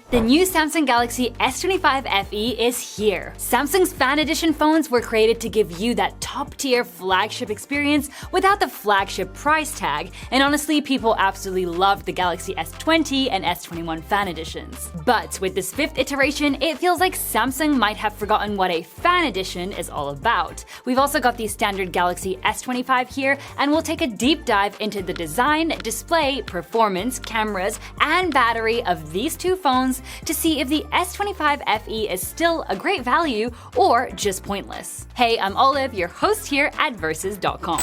The new Samsung Galaxy S25 FE is here. Samsung's Fan Edition phones were created to give you that top-tier flagship experience without the flagship price tag, and honestly, people absolutely loved the Galaxy S20 and S21 Fan Editions. But with this 5th iteration, it feels like Samsung might have forgotten what a Fan Edition is all about. We've also got the standard Galaxy S25 here, and we'll take a deep dive into the design, display, performance, cameras, and battery of these two phones to see if the S25 FE is still a great value or just pointless. Hey, I'm Olive, your host here at Versus.com.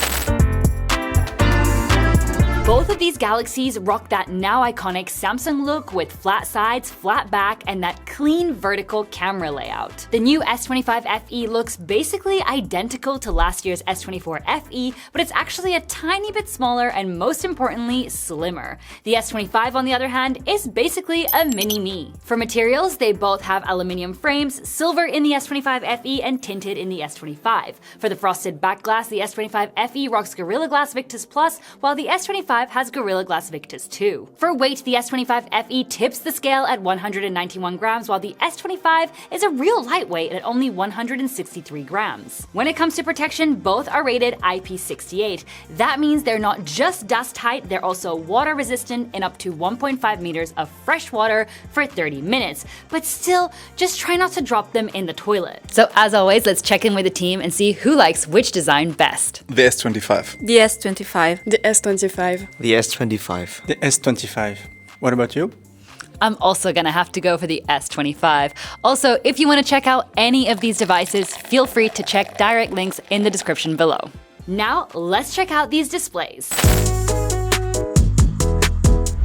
Both of these Galaxies rock that now iconic Samsung look with flat sides, flat back, and that clean vertical camera layout. The new S25 FE looks basically identical to last year's S24 FE, but it's actually a tiny bit smaller and most importantly, slimmer. The S25, on the other hand, is basically a mini-me. For materials, they both have aluminium frames, silver in the S25 FE and tinted in the S25. For the frosted back glass, the S25 FE rocks Gorilla Glass Victus Plus, while the S25 has Gorilla Glass Victus 2. For weight, the S25 FE tips the scale at 191 grams, while the S25 is a real lightweight at only 163 grams. When it comes to protection, both are rated IP68. That means they're not just dust tight, they're also water resistant in up to 1.5 meters of fresh water for 30 minutes. But still, just try not to drop them in the toilet. So as always, let's check in with the team and see who likes which design best. The S25. The S25. The S25. The S25. The S25. What about you? I'm also gonna have to go for the S25. Also, if you want to check out any of these devices, feel free to check direct links in the description below. Now, let's check out these displays.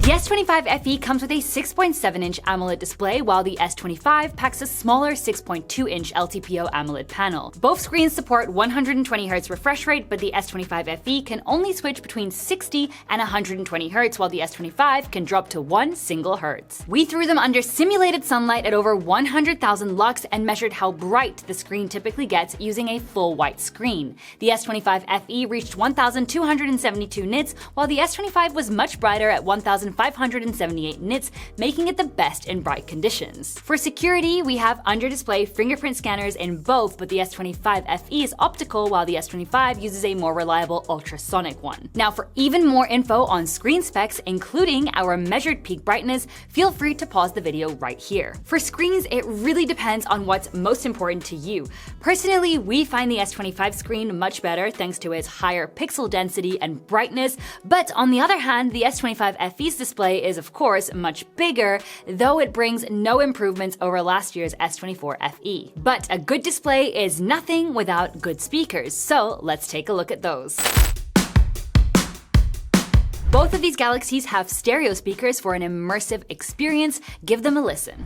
The S25 FE comes with a 6.7-inch AMOLED display, while the S25 packs a smaller 6.2-inch LTPO AMOLED panel. Both screens support 120Hz refresh rate, but the S25 FE can only switch between 60 and 120Hz, while the S25 can drop to 1 single Hz. We threw them under simulated sunlight at over 100,000 lux and measured how bright the screen typically gets using a full white screen. The S25 FE reached 1,272 nits, while the S25 was much brighter at 1,578 nits, making it the best in bright conditions. For security, we have under-display fingerprint scanners in both, but the S25 FE is optical, while the S25 uses a more reliable ultrasonic one. Now, for even more info on screen specs, including our measured peak brightness, feel free to pause the video right here. For screens, it really depends on what's most important to you. Personally, we find the S25 screen much better thanks to its higher pixel density and brightness, but on the other hand, the S25 FE's display is of course much bigger, though it brings no improvements over last year's S24 FE. But a good display is nothing without good speakers, so let's take a look at those. Both of these Galaxies have stereo speakers for an immersive experience. Give them a listen.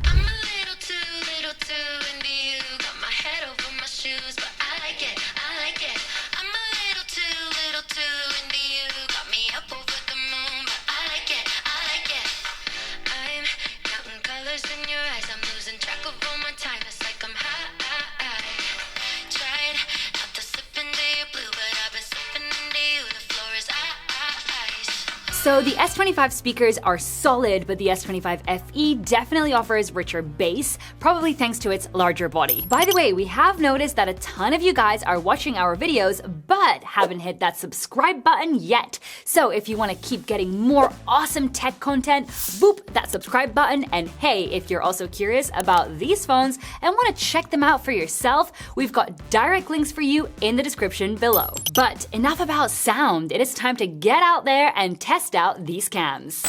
So the S25 speakers are solid, but the S25 FE definitely offers richer bass, probably thanks to its larger body. By the way, we have noticed that a ton of you guys are watching our videos, but haven't hit that subscribe button yet. So if you want to keep getting more awesome tech content, boop that subscribe button. And hey, if you're also curious about these phones and want to check them out for yourself, we've got direct links for you in the description below. But enough about sound, it is time to get out there and test out these cams.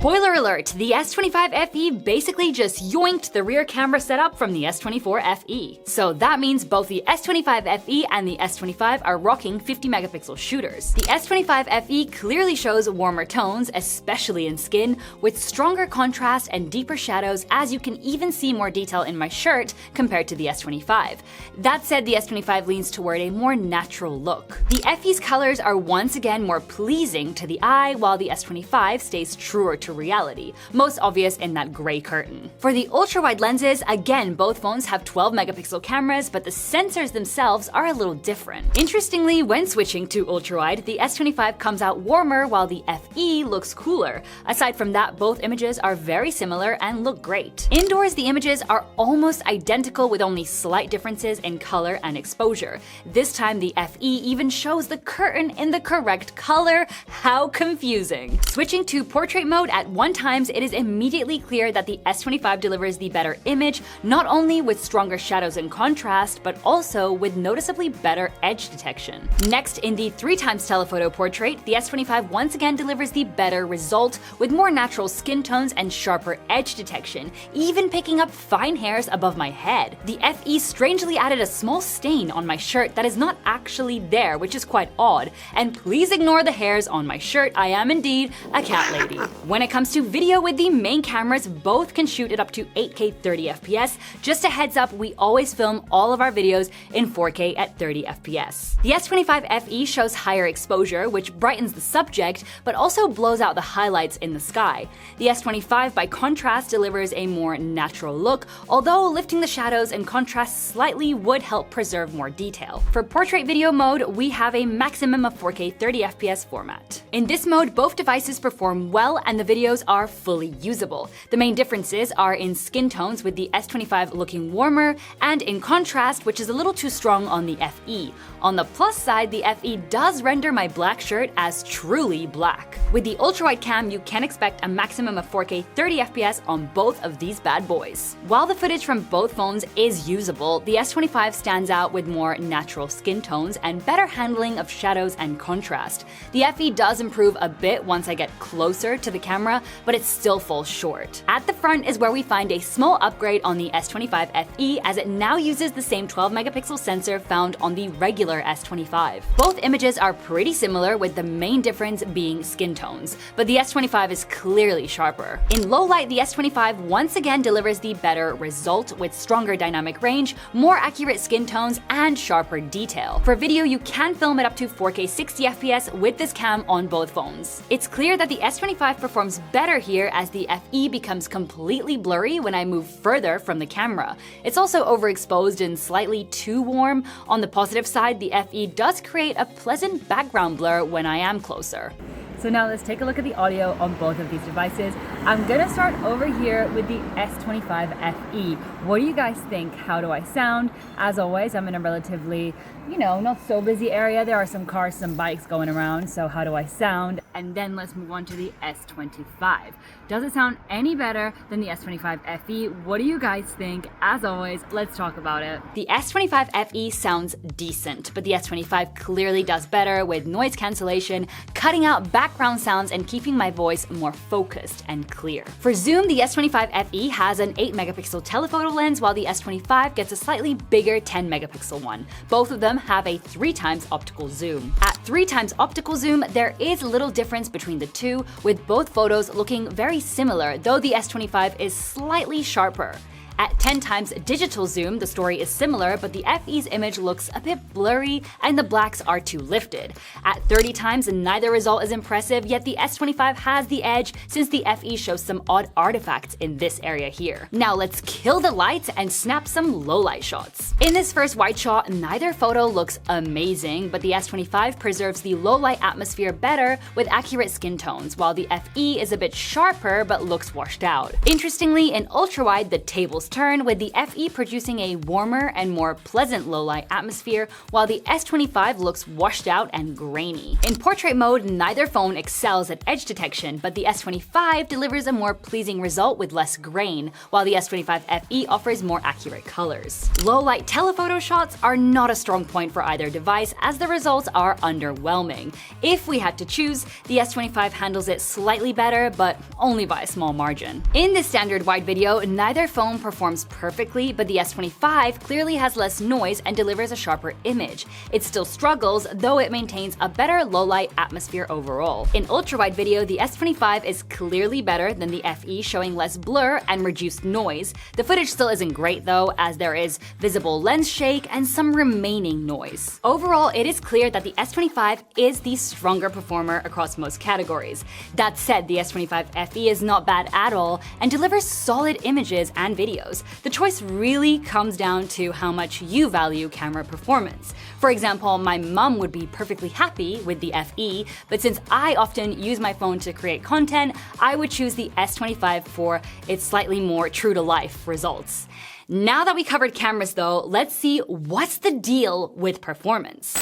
Spoiler alert, the S25 FE basically just yoinked the rear camera setup from the S24 FE. So that means both the S25 FE and the S25 are rocking 50 megapixel shooters. The S25 FE clearly shows warmer tones, especially in skin, with stronger contrast and deeper shadows, as you can even see more detail in my shirt compared to the S25. That said, the S25 leans toward a more natural look. The FE's colors are once again more pleasing to the eye, while the S25 stays truer to reality, most obvious in that gray curtain. For the ultra-wide lenses, again, both phones have 12-megapixel cameras, but the sensors themselves are a little different. Interestingly, when switching to ultra-wide, the S25 comes out warmer while the FE looks cooler. Aside from that, both images are very similar and look great. Indoors, the images are almost identical with only slight differences in color and exposure. This time, the FE even shows the curtain in the correct color. How confusing. Switching to portrait mode at 1x, it is immediately clear that the S25 delivers the better image, not only with stronger shadows and contrast, but also with noticeably better edge detection. Next, in the 3x telephoto portrait, the S25 once again delivers the better result with more natural skin tones and sharper edge detection, even picking up fine hairs above my head. The FE strangely added a small stain on my shirt that is not actually there, which is quite odd. And please ignore the hairs on my shirt, I am indeed a cat lady. When it comes to video with the main cameras, both can shoot at up to 8K 30 FPS. Just a heads up, we always film all of our videos in 4K at 30 FPS. The S25 FE shows higher exposure, which brightens the subject, but also blows out the highlights in the sky. The S25, by contrast, delivers a more natural look, although lifting the shadows and contrast slightly would help preserve more detail. For portrait video mode, we have a maximum of 4K 30 FPS format. In this mode, both devices perform well and the videos are fully usable. The main differences are in skin tones, with the S25 looking warmer, and in contrast, which is a little too strong on the FE. On the plus side, the FE does render my black shirt as truly black. With the ultra-wide cam, you can expect a maximum of 4K 30 FPS on both of these bad boys. While the footage from both phones is usable, the S25 stands out with more natural skin tones and better handling of shadows and contrast. The FE does improve a bit once I get closer to the camera, but it still falls short. At the front is where we find a small upgrade on the S25 FE, as it now uses the same 12-megapixel sensor found on the regular S25. Both images are pretty similar, with the main difference being skin tones, but the S25 is clearly sharper. In low light, the S25 once again delivers the better result, with stronger dynamic range, more accurate skin tones, and sharper detail. For video, you can film at up to 4K 60 FPS with this cam on both phones. It's clear that the S25 performs better here, as the FE becomes completely blurry when I move further from the camera. It's also overexposed and slightly too warm. On the positive side, the FE does create a pleasant background blur when I am closer. So now let's take a look at the audio on both of these devices. I'm gonna start over here with the S25 FE. What do you guys think? How do I sound? As always, I'm in a relatively, not so busy area. There are some cars, some bikes going around, so how do I sound? And then let's move on to the S25. Does it sound any better than the S25 FE? What do you guys think? As always, let's talk about it. The S25 FE sounds decent, but the S25 clearly does better with noise cancellation, cutting out background sounds, and keeping my voice more focused and clear. For zoom, the S25 FE has an 8-megapixel telephoto lens, while the S25 gets a slightly bigger 10-megapixel one. Both of them have a 3x optical zoom. At 3x optical zoom, there is little difference between the two, with both photos looking very similar, though the S25 is slightly sharper. At 10x digital zoom, the story is similar, but the FE's image looks a bit blurry and the blacks are too lifted. At 30x, neither result is impressive, yet the S25 has the edge since the FE shows some odd artifacts in this area here. Now let's kill the lights and snap some low light shots. In this first wide shot, neither photo looks amazing, but the S25 preserves the low light atmosphere better with accurate skin tones, while the FE is a bit sharper but looks washed out. Interestingly, in ultrawide, the tables turn, with the FE producing a warmer and more pleasant low-light atmosphere, while the S25 looks washed out and grainy. In portrait mode, neither phone excels at edge detection, but the S25 delivers a more pleasing result with less grain, while the S25 FE offers more accurate colors. Low-light telephoto shots are not a strong point for either device, as the results are underwhelming. If we had to choose, the S25 handles it slightly better, but only by a small margin. In this standard wide video, neither phone performs performs perfectly, but the S25 clearly has less noise and delivers a sharper image. It still struggles, though it maintains a better low-light atmosphere overall. In ultra-wide video, the S25 is clearly better than the FE, showing less blur and reduced noise. The footage still isn't great though, as there is visible lens shake and some remaining noise. Overall, it is clear that the S25 is the stronger performer across most categories. That said, the S25 FE is not bad at all and delivers solid images and videos. The choice really comes down to how much you value camera performance. For example, my mom would be perfectly happy with the FE, but since I often use my phone to create content, I would choose the S25 for its slightly more true-to-life results. Now that we covered cameras though, let's see what's the deal with performance.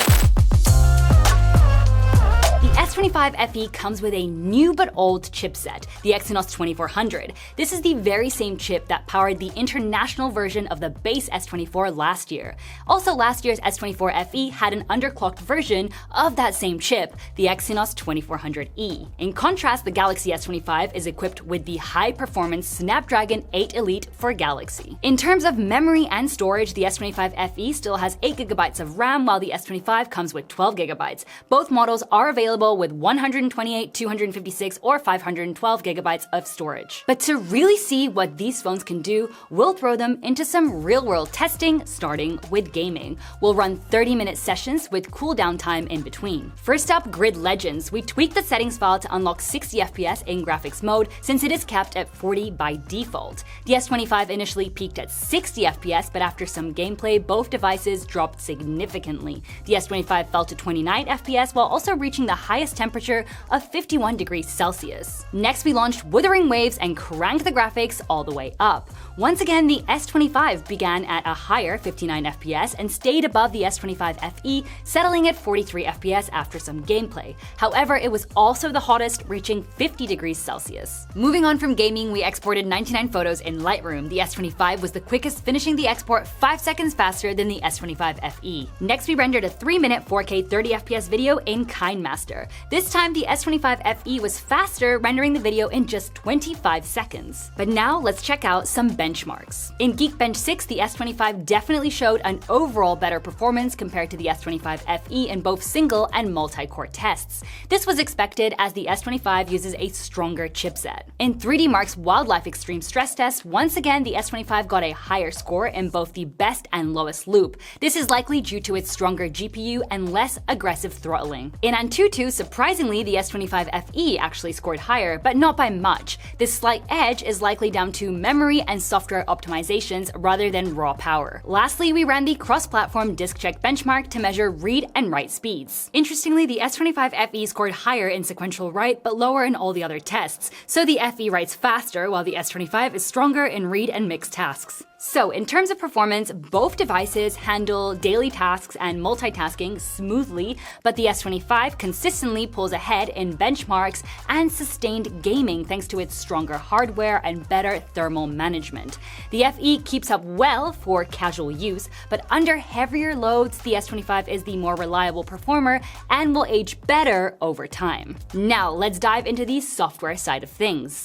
The S25 FE comes with a new but old chipset, the Exynos 2400. This is the very same chip that powered the international version of the base S24 last year. Also, last year's S24 FE had an underclocked version of that same chip, the Exynos 2400E. In contrast, the Galaxy S25 is equipped with the high-performance Snapdragon 8 Elite for Galaxy. In terms of memory and storage, the S25 FE still has 8GB of RAM, while the S25 comes with 12GB. Both models are available with 128, 256, or 512 gigabytes of storage. But to really see what these phones can do, we'll throw them into some real-world testing, starting with gaming. We'll run 30-minute sessions with cooldown time in between. First up, Grid Legends. We tweaked the settings file to unlock 60 FPS in graphics mode, since it is capped at 40 by default. The S25 initially peaked at 60 FPS, but after some gameplay, both devices dropped significantly. The S25 fell to 29 FPS while also reaching the highest temperature of 51 degrees Celsius. Next, we launched Wuthering Waves and cranked the graphics all the way up. Once again, the S25 began at a higher 59 FPS and stayed above the S25 FE, settling at 43 FPS after some gameplay. However, it was also the hottest, reaching 50 degrees Celsius. Moving on from gaming, we exported 99 photos in Lightroom. The S25 was the quickest, finishing the export 5 seconds faster than the S25 FE. Next, we rendered a 3-minute 4K 30 FPS video in KineMaster. This time, the S25 FE was faster, rendering the video in just 25 seconds. But now, let's check out some benchmarks. In Geekbench 6, the S25 definitely showed an overall better performance compared to the S25 FE in both single and multi-core tests. This was expected as the S25 uses a stronger chipset. In 3D Mark's Wildlife Extreme Stress Test, once again, the S25 got a higher score in both the best and lowest loop. This is likely due to its stronger GPU and less aggressive throttling. In Antutu, surprisingly, the S25 FE actually scored higher, but not by much. This slight edge is likely down to memory and software optimizations rather than raw power. Lastly, we ran the cross-platform disk check benchmark to measure read and write speeds. Interestingly, the S25 FE scored higher in sequential write, but lower in all the other tests. So the FE writes faster, while the S25 is stronger in read and mix tasks. So, in terms of performance, both devices handle daily tasks and multitasking smoothly, but the S25 consistently pulls ahead in benchmarks and sustained gaming thanks to its stronger hardware and better thermal management. The FE keeps up well for casual use, but under heavier loads, the S25 is the more reliable performer and will age better over time. Now, let's dive into the software side of things.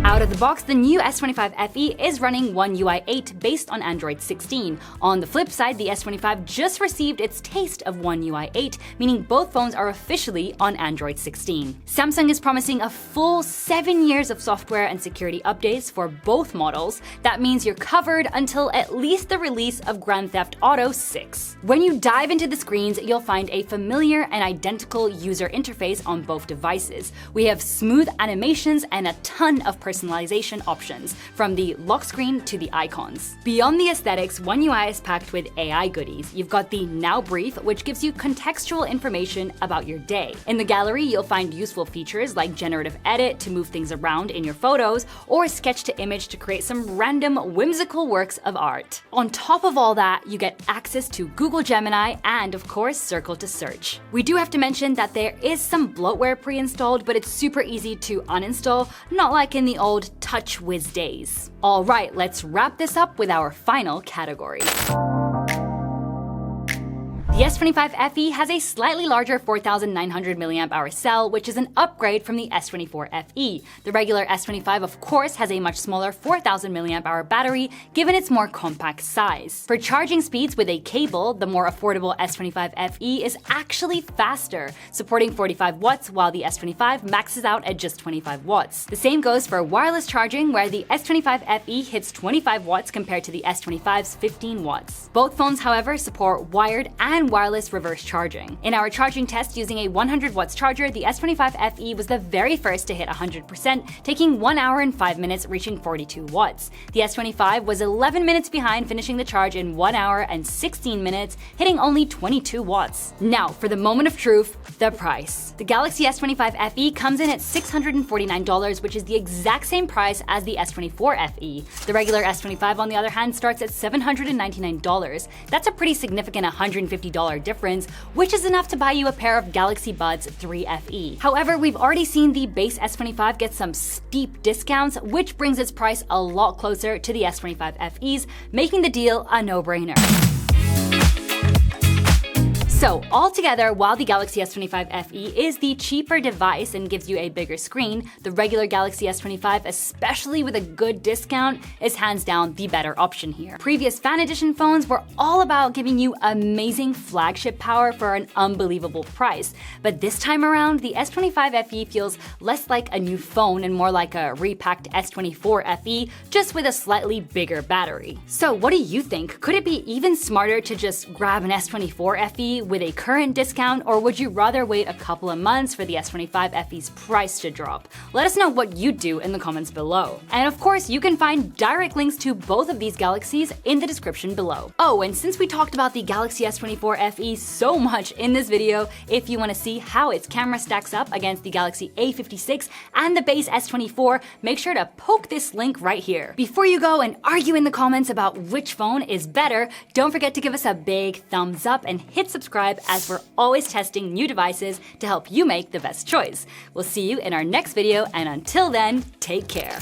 Out of the box, the new S25 FE is running One UI 8 based on Android 16. On the flip side, the S25 just received its taste of One UI 8, meaning both phones are officially on Android 16. Samsung is promising a full 7 years of software and security updates for both models. That means you're covered until at least the release of Grand Theft Auto 6. When you dive into the screens, you'll find a familiar and identical user interface on both devices. We have smooth animations and a ton of personalization options, from the lock screen to the icons. Beyond the aesthetics, One UI is packed with AI goodies. You've got the Now Brief, which gives you contextual information about your day. In the gallery, you'll find useful features like generative edit to move things around in your photos, or sketch to image to create some random whimsical works of art. On top of all that, you get access to Google Gemini and, of course, Circle to Search. We do have to mention that there is some bloatware pre-installed, but it's super easy to uninstall, not like in the old TouchWiz days. Alright, let's wrap this up with our final category. The S25 FE has a slightly larger 4,900 mAh cell, which is an upgrade from the S24 FE. The regular S25, of course, has a much smaller 4,000 mAh battery, given its more compact size. For charging speeds with a cable, the more affordable S25 FE is actually faster, supporting 45 watts, while the S25 maxes out at just 25 watts. The same goes for wireless charging, where the S25 FE hits 25 watts compared to the S25's 15 watts. Both phones, however, support wired and wireless reverse charging. In our charging test using a 100 watts charger, the S25 FE was the very first to hit 100%, taking 1 hour and 5 minutes, reaching 42 watts. The S25 was 11 minutes behind, finishing the charge in 1 hour and 16 minutes, hitting only 22 watts. Now, for the moment of truth, the price. The Galaxy S25 FE comes in at $649, which is the exact same price as the S24 FE. The regular S25, on the other hand, starts at $799. That's a pretty significant $150 difference, which is enough to buy you a pair of Galaxy Buds 3 FE. However, we've already seen the base S25 get some steep discounts, which brings its price a lot closer to the S25 FE's, making the deal a no-brainer. So, altogether, while the Galaxy S25 FE is the cheaper device and gives you a bigger screen, the regular Galaxy S25, especially with a good discount, is hands down the better option here. Previous Fan Edition phones were all about giving you amazing flagship power for an unbelievable price, but this time around, the S25 FE feels less like a new phone and more like a repacked S24 FE, just with a slightly bigger battery. So, what do you think? Could it be even smarter to just grab an S24 FE with a current discount, or would you rather wait a couple of months for the S25 FE's price to drop? Let us know what you'd do in the comments below. And of course, you can find direct links to both of these Galaxies in the description below. Oh, and since we talked about the Galaxy S24 FE so much in this video, if you want to see how its camera stacks up against the Galaxy A56 and the base S24, make sure to poke this link right here. Before you go and argue in the comments about which phone is better, don't forget to give us a big thumbs up and hit subscribe, as we're always testing new devices to help you make the best choice. We'll see you in our next video, and until then, take care.